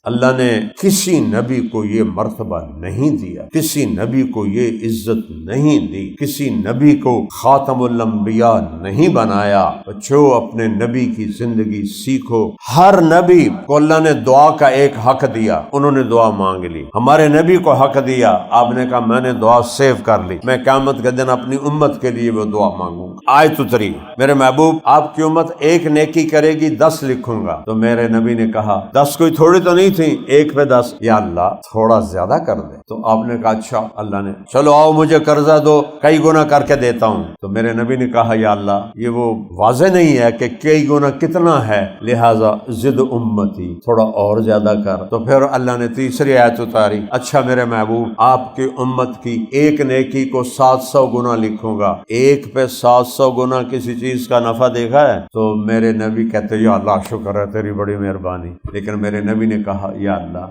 اللہ نے کسی نبی کو یہ مرتبہ نہیں دیا، کسی نبی کو یہ عزت نہیں دی، کسی نبی کو خاتم الانبیاء نہیں بنایا۔ بچوں اپنے نبی کی زندگی سیکھو۔ ہر نبی کو اللہ نے دعا کا ایک حق دیا، انہوں نے دعا مانگ لی۔ ہمارے نبی کو حق دیا، آپ نے کہا میں نے دعا سیو کر لی، میں قیامت کے دن اپنی امت کے لیے وہ دعا مانگوں گا۔ آیت اتری، میرے محبوب آپ کی امت ایک نیکی کرے گی 10 لکھوں گا۔ تو میرے نبی نے کہا 10 کوئی تھوڑی تو نہیں تھی، 1 پہ 10، یا اللہ تھوڑا زیادہ کر دے۔ تو آپ نے کہا اچھا۔ اللہ نے چلو آؤ مجھے قرضہ دو، کئی گنا کر کے دیتا ہوں۔ تو میرے نبی نے کہا یا اللہ یہ وہ واضح نہیں ہے کہ کئی گنا کتنا ہے، لہٰذا زد امتی، تھوڑا اور زیادہ کر۔ تو پھر اللہ نے تیسری آیت اتاری، اچھا میرے محبوب آپ کی امت کی ایک نیکی کو 700 گنا لکھوں گا، 1 پہ 700 گنا کسی چیز کا نفع دیکھا ہے؟ تو میرے نبی کہتے یا اللہ شکر ہے تیری بڑی مہربانی۔ لیکن میرے نبی نے کہا یا اللہ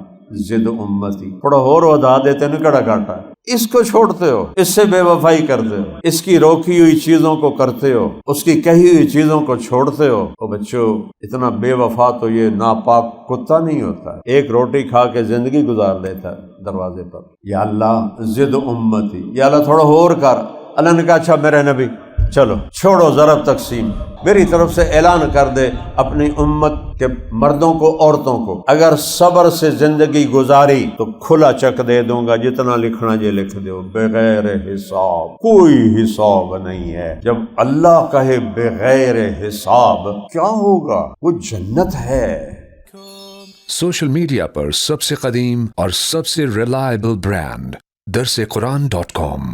زد امتی، تھوڑا اور ودا دیتے نا، کڑا گھاٹا، اس کو چھوڑتے ہو، اس سے بے وفائی کرتے ہو، اس کی روکی ہوئی چیزوں کو کرتے ہو، اس کی کہی ہوئی چیزوں کو چھوڑتے ہو۔ او بچوں اتنا بے وفا تو یہ ناپاک کتا نہیں ہوتا، ایک روٹی کھا کے زندگی گزار لیتا ہے دروازے پر۔ یا اللہ زد امتی، یا اللہ تھوڑا اور کر۔ اللہ نے کہا اچھا میرے نبی چلو چھوڑو ضرب تقسیم، میری طرف سے اعلان کر دے اپنی امت کے مردوں کو عورتوں کو، اگر صبر سے زندگی گزاری تو کھلا چک دے دوں گا، جتنا لکھنا یہ لکھ دو بغیر حساب، کوئی حساب نہیں ہے۔ جب اللہ کہے بغیر حساب کیا ہوگا؟ وہ جنت ہے۔ سوشل میڈیا پر سب سے قدیم اور سب سے ریلائبل برانڈ درسقرآن.com